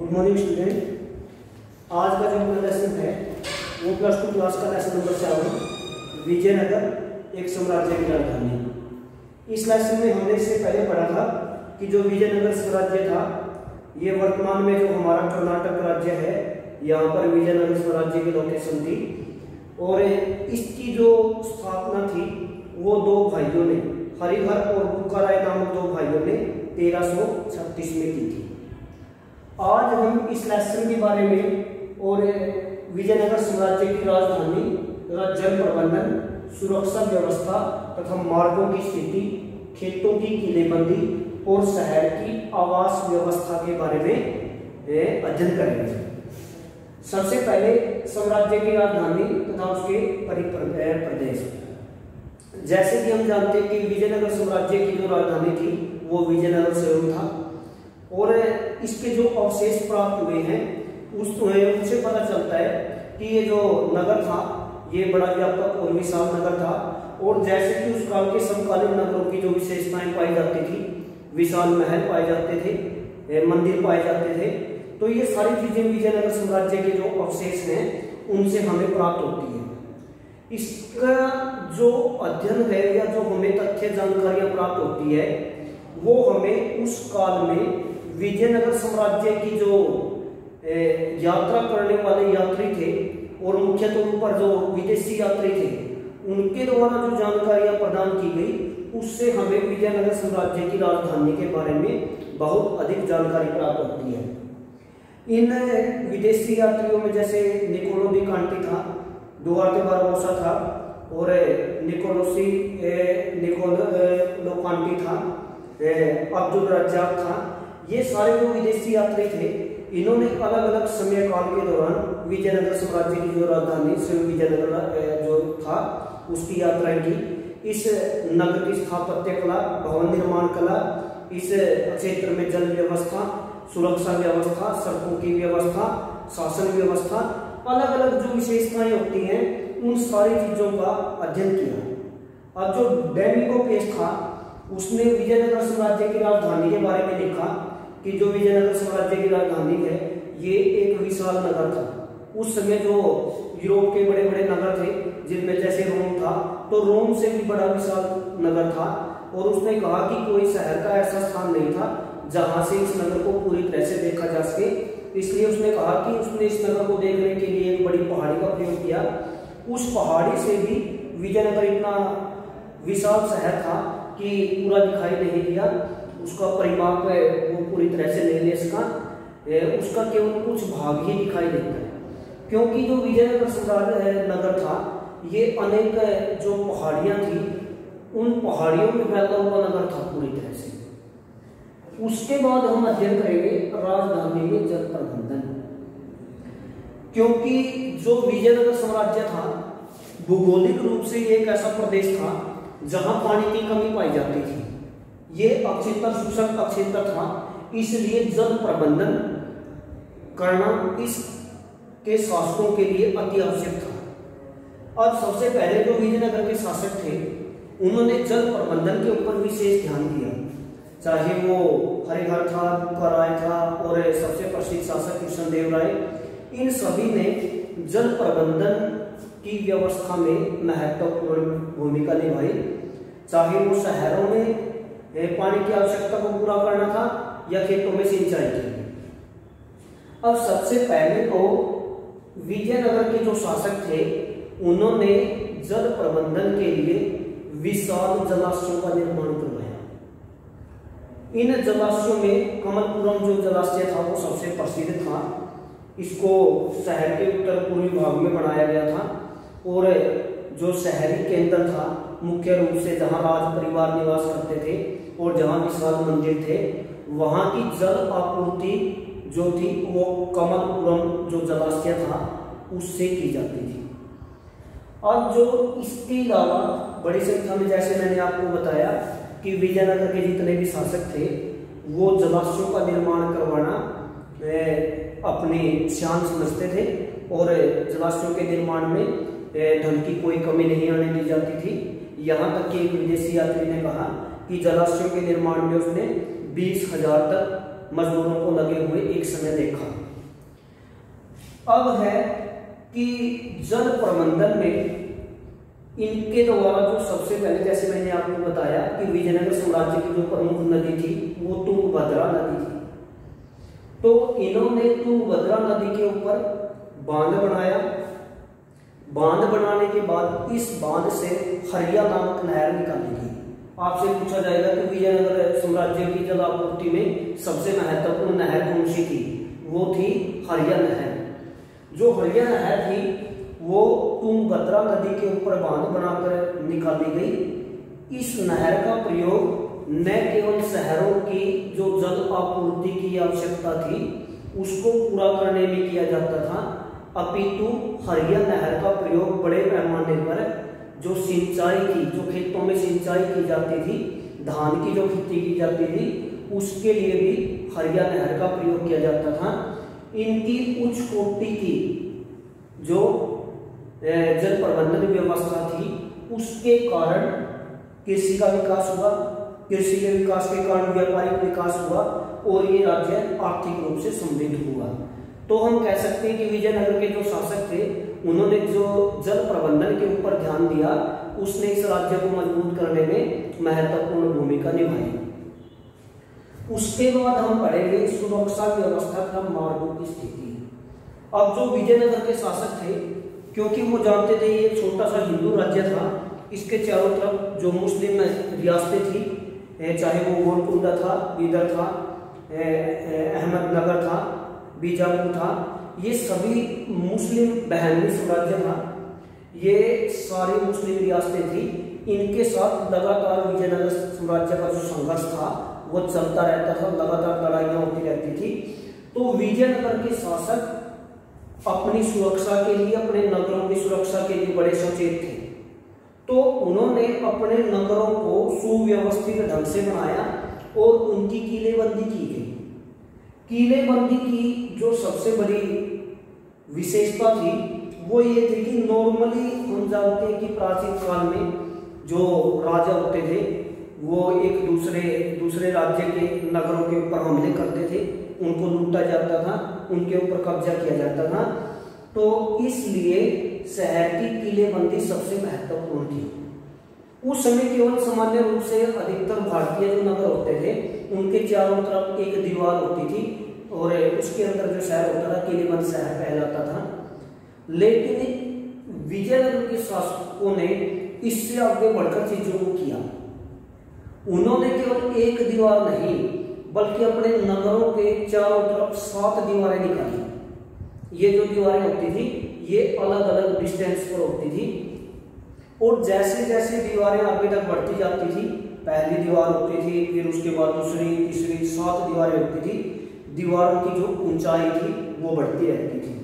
Good morning student. आज का जो हमारा लेसन है वो +2 क्लास का लेसन नंबर 7 विजयनगर एक साम्राज्य की राजधानी। इस लेसन में हमने इससे पहले पढ़ा था कि जो विजयनगर साम्राज्य था ये वर्तमान में जो हमारा कर्नाटक राज्य है यहाँ पर विजयनगर साम्राज्य की लोकेशन थी और इसकी जो स्थापना थी वो दो भाइयों ने, हरिहर और बुक्काराय नामक दो भाइयों ने 1336 में की थी। आज हम इस लेसन के बारे में और विजयनगर साम्राज्य की राजधानी, जल प्रबंधन, सुरक्षा व्यवस्था तथा मार्गों की स्थिति, खेतों की किलेबंदी और शहर की आवास व्यवस्था के बारे में अध्ययन करेंगे। सबसे पहले साम्राज्य की राजधानी तथा उसके प्रदेश। जैसे कि हम जानते हैं कि विजयनगर साम्राज्य की जो राजधानी थी वो विजयनगर स्वयं था और इसके जो अवशेष प्राप्त हुए हैं उससे पता चलता है कि ये जो नगर था ये बड़ा व्यापक और विशाल नगर था और जैसे कि उस काल के समकालीन नगरों की जो विशेषताएं पाई जाती थी, विशाल महल पाए जाते थे, मंदिर पाए जाते थे, तो ये सारी चीजें विजयनगर साम्राज्य के जो अवशेष हैं उनसे हमें प्राप्त होती है। इसका जो अध्ययन है या जो हमें तथ्य जानकारियां प्राप्त होती है वो हमें उस काल में विजयनगर साम्राज्य की जो यात्रा करने वाले यात्री थे और मुख्य तौर पर जो विदेशी यात्री थे उनके द्वारा जो जानकारियां प्रदान की गई उससे हमें विजयनगर साम्राज्य की राजधानी के बारे में बहुत अधिक जानकारी प्राप्त होती है। इन विदेशी यात्रियों में जैसे निकोलो दी कांटी था, डुआर्टे बारबोसा था और निकोलो कांटी था, अब्दुल रज्जाक था। ये सारे जो विदेशी यात्री थे इन्होंने अलग अलग समय काल के दौरान विजयनगर साम्राज्य की जो राजधानी विजयनगर जो था उसकी यात्राएं की। इस नगर की स्थापत्य कला, भवन निर्माण कला, इस क्षेत्र में जल व्यवस्था, सुरक्षा व्यवस्था, सड़कों की व्यवस्था, शासन व्यवस्था, अलग अलग जो विशेषताएं होती हैं उन सारी चीजों का अध्ययन किया। अब जो डेमिको पेस था उसने विजयनगर साम्राज्य की राजधानी के बारे में लिखा कि जो विजयनगर साम्राज्य की राजधानी है ये एक विशाल नगर था। उस समय जो यूरोप के बड़े बड़े नगर थे जिनमें जैसे रोम था तो रोम से भी बड़ा विशाल नगर था और उसने कहा कि कोई शहर का ऐसा स्थान नहीं था जहां से इस नगर को पूरी तरह से देखा जा सके। इसलिए उसने कहा कि उसने इस नगर को देखने के लिए एक बड़ी पहाड़ी का प्रयोग किया। उस पहाड़ी से भी विजयनगर इतना विशाल शहर था कि पूरा दिखाई नहीं दिया, उसका परिमाप वो पूरी तरह से नहीं ले सका, उसका केवल कुछ भाग ही दिखाई देता है क्योंकि जो विजयनगर नगर था ये अनेक जो पहाड़ियां थी उन पहाड़ियों में फैला हुआ नगर था पूरी तरह से। उसके बाद हम अध्ययन करेंगे राजधानी में जल प्रबंधन, क्योंकि जो विजयनगर साम्राज्य था भौगोलिक रूप से एक ऐसा प्रदेश था जहां पानी की कमी पाई जाती थी। ये अक्षेत्र शुष्क अक्षेत्र था, इसलिए जल प्रबंधन करना इसके शासकों के लिए अति आवश्यक था। अब सबसे पहले जो विजयनगर के शासक थे उन्होंने जल प्रबंधन के ऊपर विशेष ध्यान दिया, चाहे वो हरिहर था, बुक्काराय था और सबसे प्रसिद्ध शासक कृष्णदेव राय। इन सभी ने जल प्रबंधन की व्यवस्था में महत्वपूर्ण भूमिका निभाई, चाहे वो शहरों में पानी की आवश्यकता को पूरा करना था या खेतों में सिंचाई के लिए। अब सबसे पहले तो विजयनगर के जो शासक थे उन्होंने जल प्रबंधन के लिए विशाल जलाशयों का निर्माण करवाया। इन जलाशयों में कमलपुरम जो जलाशय था वो सबसे प्रसिद्ध था। इसको शहर के उत्तर पूर्वी भाग में बनाया गया था और जो शहरी केंद्र था मुख्य रूप से जहां राज परिवार निवास करते थे और जहां विशाल मंदिर थे वहां की जल आपूर्ति जो थी वो कमलपुरम जो जलाशय था उससे की जाती थी। अब जो इसके अलावा बड़ी संख्या में, जैसे मैंने आपको बताया कि विजयनगर के जितने भी शासक थे वो जलाशयों का निर्माण करवाना अपनी शान समझते थे और जलाशयों के निर्माण में धन की कोई कमी नहीं आने दी जाती थी। यहाँ तक कि एक विदेशी यात्री ने कहा कि जलाशयों के निर्माण में उसने 20,000 तक मजदूरों को लगे हुए एक समय देखा। अब है कि जल प्रबंधन में इनके द्वारा जो सबसे पहले, जैसे मैंने आपको बताया कि विजयनगर साम्राज्य की जो प्रमुख नदी थी वो तुंगभद्रा नदी थी। तो इन्होंने तुंगभद्रा नदी के ऊपर बांध बनाया। बांध बनाने के बाद इस बांध से हरिया नामक नहर निकाली गई। आपसे पूछा जाएगा कि विजयनगर साम्राज्य की जल आपूर्ति में सबसे महत्वपूर्ण नहर कौन सी थी? वो थी हरिया नहर। जो हरिया नहर थी वो तुंगभद्रा नदी के ऊपर बांध बनाकर निकाली गई। इस नहर का प्रयोग न केवल शहरों की जो जल आपूर्ति की आवश्यकता थी उसको पूरा करने में किया जाता था, अपितु हरिया नहर का प्रयोग बड़े पैमाने पर जो सिंचाई थी, जो खेतों में सिंचाई की जाती थी, धान की जो खेती की जाती थी, उसके लिए भी हरिया नहर का प्रयोग किया जाता था। इनकी उच्च कोटि की जो जल प्रबंधन व्यवस्था थी उसके कारण कृषि का विकास हुआ। कृषि के विकास के कारण व्यापारिक विकास हुआ और ये राज्य आर्थिक रूप से समृद्ध हुआ। तो हम कह सकते हैं कि विजयनगर के जो शासक थे उन्होंने जो जल प्रबंधन के ऊपर ध्यान दिया उसने इस राज्य को मजबूत करने में महत्वपूर्ण भूमिका निभाई। उसके बाद हम पढ़ेंगे सुरक्षा व्यवस्था का मार्गों की स्थिति। अब जो विजयनगर के शासक थे, क्योंकि वो जानते थे ये छोटा सा हिंदू राज्य था, इसके चारों तरफ जो मुस्लिम रियासतें थी, चाहे वो गोलकुंडा था, बीदर था, अहमदनगर था, बीजापुर था, ये सभी मुस्लिम बहनी साम्राज्य था। ये सारी मुस्लिम रियासतें थी। इनके साथ लगातार विजयनगर साम्राज्य का जो संघर्ष था वो चलता रहता था, लगातार लड़ाइयाँ होती रहती थी। तो विजयनगर के शासक अपनी सुरक्षा के लिए, अपने नगरों की सुरक्षा के लिए बड़े सचेत थे। तो उन्होंने अपने नगरों को सुव्यवस्थित ढंग से बनाया और उनकी किलेबंदी की गई। किलेबंदी की जो सबसे बड़ी विशेषता थी वो ये थी कि नॉर्मली हम जानते हैं कि प्राचीन काल में जो राजा होते थे वो एक दूसरे राज्य के नगरों के ऊपर हमले करते थे, उनको लूटा जाता था, उनके ऊपर कब्जा किया जाता था। तो इसलिए शहर की किलेबंदी सबसे महत्वपूर्ण थी। उस समय केवल सामान्य रूप से अधिकतर भारतीय जो नगर होते थे उनके चारों तरफ एक दीवार होती थी और उसके अंदर जो शहर होता था किलेबंद शहर कहलाता था। लेकिन विजयनगर के शासकों ने इससे आगे बढ़कर चीजों को किया। उन्होंने केवल एक दीवार नहीं बल्कि अपने नगरों के चारों तरफ 7 दीवारें निकाली। ये जो दीवारें होती थी ये अलग अलग डिस्टेंस पर होती थी और जैसे जैसे दीवारें आगे तक बढ़ती जाती थी, पहली दीवार होती थी, फिर उसके बाद दूसरी, तीसरी, 7 दीवारें होती थी। दीवारों की जो ऊंचाई थी वो बढ़ती रहती थी।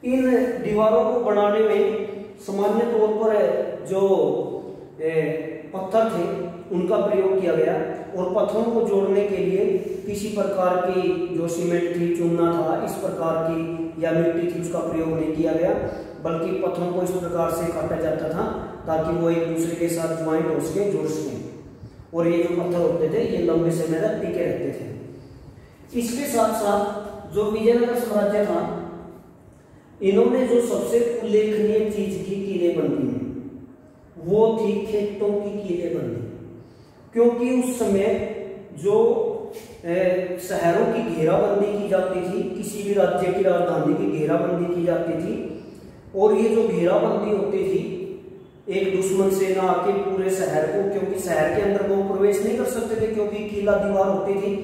इन दीवारों को बनाने में सामान्य तौर पर जो पत्थर थे उनका प्रयोग किया गया और पत्थरों को जोड़ने के लिए किसी प्रकार की जो सीमेंट थी, चूना था, इस प्रकार की या मिट्टी थी उसका प्रयोग नहीं किया गया, बल्कि पत्थरों को इस प्रकार से काटा जाता था ताकि वो एक दूसरे के साथ ज्वाइंट हो सके, जुड़ सके। और ये जो पत्थर होते थे ये लंबे समय तक टिके रहते थे। इसके साथ साथ जो विजयनगर साम्राज्य था इन्होंने जो सबसे उल्लेखनीय चीज की किलेबंदी में वो थी खेतों की किलेबंदी। क्योंकि उस समय जो शहरों की घेराबंदी की जाती थी, किसी भी राज्य की राजधानी की घेराबंदी की जाती थी और ये जो घेराबंदी होती थी एक दुश्मन सेना आके पूरे शहर को, क्योंकि शहर के अंदर वो प्रवेश नहीं कर सकते थे क्योंकि किला दीवार होती थी,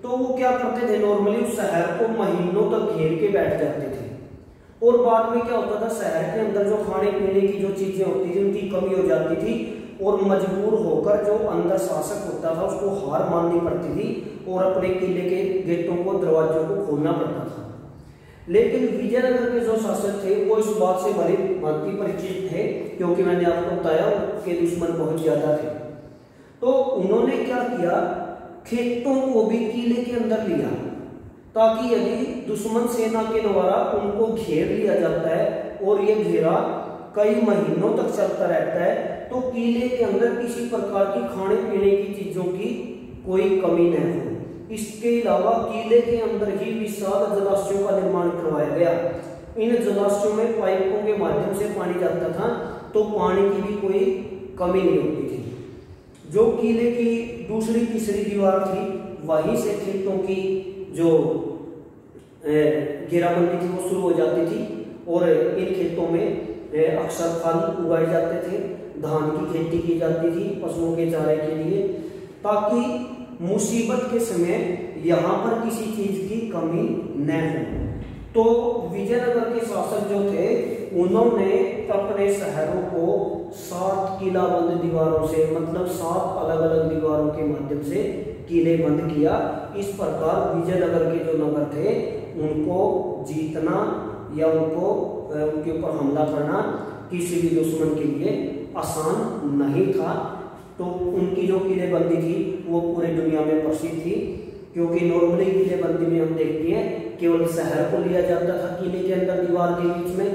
तो वो क्या करते थे नॉर्मली उस शहर को महीनों तक घेर के बैठ जाते थे। और बाद में क्या होता था, शहर के अंदर जो खाने पीने की जो चीजें होती थी उनकी कमी हो जाती थी और मजबूर होकर जो अंदर शासक होता था उसको हार माननी पड़ती थी और अपने किले के गेटों को, दरवाजों को खोलना पड़ता था। लेकिन विजयनगर के जो शासक थे वो इस बात से भली भांति परिचित थे क्योंकि मैंने आपको बताया उनके दुश्मन बहुत ज्यादा थे। तो उन्होंने क्या किया, खेतों को भी किले के अंदर लिया ताकि यदि दुश्मन सेना के द्वारा उनको घेर लिया जाता है और ये घेरा कई महीनों तक चलता रहता है तो किले के अंदर किसी प्रकार की खाने पीने की चीजों की कोई कमी न हो, इसके अलावा किले के अंदर ही विशाल जलाशयों का निर्माण करवाया गया। इन जलाशयों में पाइपों के माध्यम से पानी जाता था, तो पानी की भी कोई कमी नहीं होती थी। जो किले की दूसरी तीसरी दीवार थी, वहीं से खेतों की जो घेराबंदी थी वो शुरू हो जाती थी, और इन खेतों में अक्सर फल उगाए जाते थे, धान की खेती की जाती थी पशुओं के चारे के लिए, ताकि मुसीबत के समय यहाँ पर किसी चीज की कमी न हो। तो विजयनगर के शासक जो थे, उन्होंने अपने शहरों को 7 किलाबंद दीवारों से, मतलब 7 अलग अलग दीवारों के माध्यम से किले बंद किया। इस प्रकार विजयनगर के जो नगर थे उनको जीतना या उनके ऊपर हमला करना किसी भी दुश्मन के लिए आसान नहीं था। तो उनकी जो किलेबंदी थी वो पूरी दुनिया में प्रसिद्ध थी, क्योंकि नॉर्मली किलेबंदी में हम देखते हैं केवल शहर को लिया जाता था किले के अंदर दीवार के बीच में,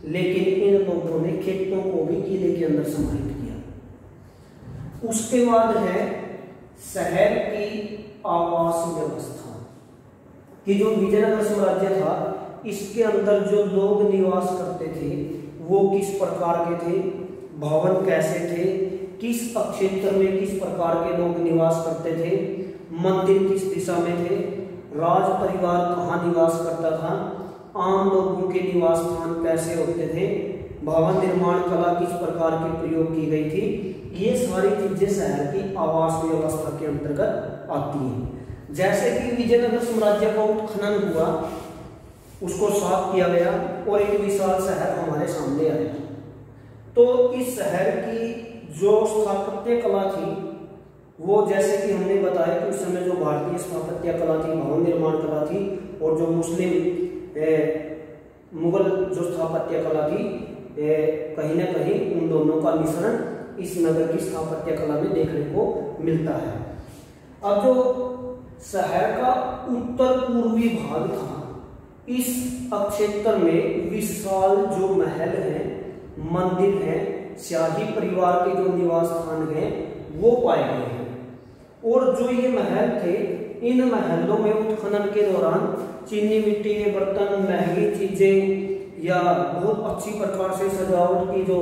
लेकिन इन लोगों ने खेतों को भी किले के अंदर समाहित किया। उसके बाद है शहर की आवास व्यवस्था, कि जो विजयनगर साम्राज्य था इसके अंदर जो लोग निवास करते थे वो किस प्रकार के थे, भवन कैसे थे, किस क्षेत्र में किस प्रकार के लोग निवास करते थे, मंदिर किस दिशा में थे, राज परिवार कहाँ निवास करता था, आम लोगों के निवास स्थान कैसे होते थे, भवन निर्माण कला किस प्रकार की प्रयोग की गई थी, ये सारी चीजें शहर की आवास व्यवस्था के अंतर्गत आती हैं। जैसे कि विजयनगर साम्राज्य का उत्खनन हुआ, उसको साफ किया गया और एक विशाल शहर हमारे सामने आया। तो इस शहर की जो स्थापत्य कला थी वो, जैसे कि हमने बताया कि उस समय जो भारतीय स्थापत्य कला थी, भवन निर्माण कला थी, और जो मुस्लिम मुगल जो स्थापत्य कला थी, कहीं ना कहीं उन दोनों का मिश्रण इस नगर की स्थापत्य कला में देखने को मिलता है। अब जो शहर का उत्तर पूर्वी भाग था, इस क्षेत्र में विशाल जो महल हैं, मंदिर हैं, शाही परिवार के जो निवास स्थान हैं वो पाए गए हैं। और जो ये महल थे, इन महलों में उत्खनन के दौरान चीनी मिट्टी के बर्तन, महंगी चीजें या बहुत अच्छी प्रकार से सजावट की जो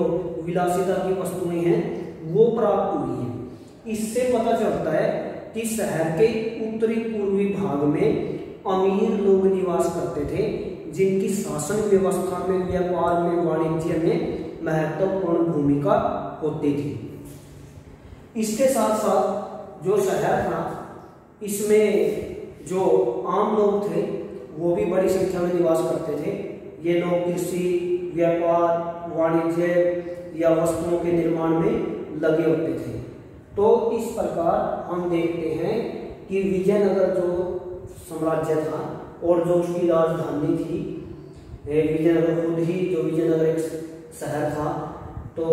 विलासिता की वस्तुएं हैं वो प्राप्त हुई हैं। इससे पता चलता है कि शहर के उत्तरी पूर्वी भाग में अमीर लोग निवास करते थे, जिनकी शासन व्यवस्था में, व्यापार में, वाणिज्य में महत्वपूर्ण भूमिका होती थी। इसके साथ साथ जो शहर था, इसमें जो आम लोग थे वो भी बड़ी संख्या में निवास करते थे। ये लोग कृषि, व्यापार, वाणिज्य या वस्तुओं के निर्माण में लगे होते थे। तो इस प्रकार हम देखते हैं कि विजयनगर जो साम्राज्य था और जो उसकी राजधानी थी, विजयनगर खुद ही जो विजयनगर एक शहर था, तो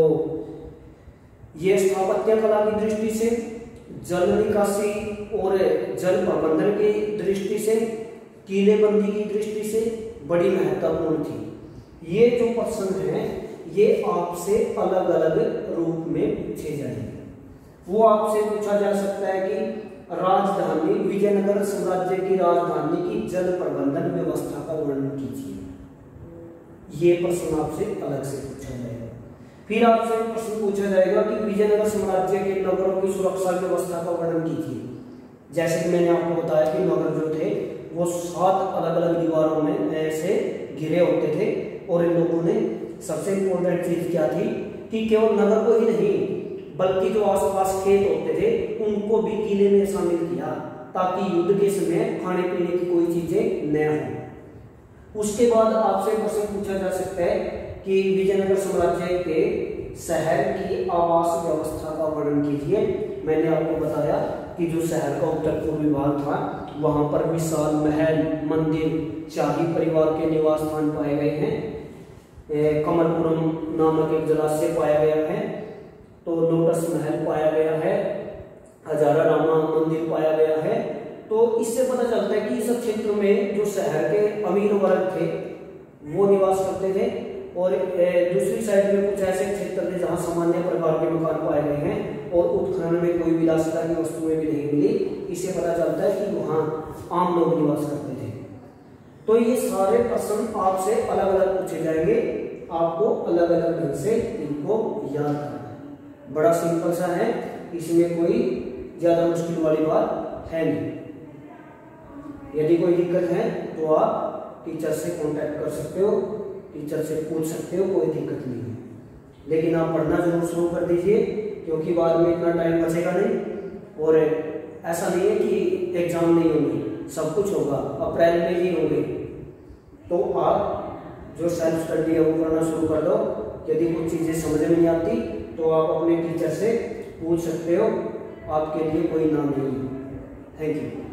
ये स्थापत्य कला की दृष्टि से, जल निकासी और जल प्रबंधन की दृष्टि से, किलेबंदी की दृष्टि से बड़ी महत्वपूर्ण थी। ये जो प्रश्न है ये आपसे अलग अलग रूप में पूछे जाएंगे। वो आपसे पूछा जा सकता है कि राजधानी, विजयनगर साम्राज्य की राजधानी की जल प्रबंधन व्यवस्था का वर्णन कीजिए। ये प्रश्न आपसे अलग से पूछा जाएगा। फिर आपसे प्रश्न पूछा जाएगा कि विजयनगर साम्राज्य के नगरों की सुरक्षा व्यवस्था का वर्णन कीजिए। जैसे कि मैंने आपको बताया कि नगर जो थे वो 7 अलग अलग दीवारों में ऐसे घिरे होते थे, और इन लोगों ने सबसे इम्पोर्टेंट चीज क्या थी कि केवल नगर को ही नहीं बल्कि जो आसपास खेत होते थे उनको भी किले में शामिल किया, ताकि युद्ध के समय खाने पीने की कोई चीजें न हो। उसके बाद आपसे प्रश्न पूछा जा सकता है कि विजयनगर साम्राज्य के शहर की आवास व्यवस्था का वर्णन कीजिए। मैंने आपको बताया कि जो शहर का उत्तर पूर्वी भाग था वहां पर विशाल महल, मंदिर, शाही परिवार के निवास स्थान पाए गए हैं। कमलपुरम नामक एक जलाशय पाया गया है, तो लोटस महल पाया गया है, हजारा रामा मंदिर पाया गया है। तो इससे पता चलता है कि इस क्षेत्र में जो शहर के अमीर वर्ग थे वो निवास करते थे, और दूसरी साइड में कुछ ऐसे क्षेत्र थे जहां सामान्य प्रकार के मकान पाए गए हैं और उत्खनन में कोई विलासिता की वस्तुएं भी नहीं मिली। इससे पता चलता है कि वहाँ आम लोग निवास करते थे। तो ये सारे प्रश्न आपसे अलग अलग पूछे जाएंगे, आपको अलग अलग ढंग से इनको याद करना है। बड़ा सिंपल सा है, इसमें कोई ज्यादा मुश्किल वाली बात है नहीं। यदि कोई दिक्कत है तो आप टीचर से कांटेक्ट कर सकते हो, टीचर से पूछ सकते हो, कोई दिक्कत नहीं है। लेकिन आप पढ़ना जरूर शुरू कर दीजिए, क्योंकि बाद में इतना टाइम बचेगा नहीं। और ऐसा नहीं है कि एग्जाम नहीं होंगे, सब कुछ होगा, अप्रैल में ही होंगे। तो आप जो सेल्फ स्टडी है वो करना शुरू कर दो। यदि कुछ चीज़ें समझ में नहीं आती तो आप अपने टीचर से पूछ सकते हो, आपके लिए कोई नाम नहीं है। Thank you.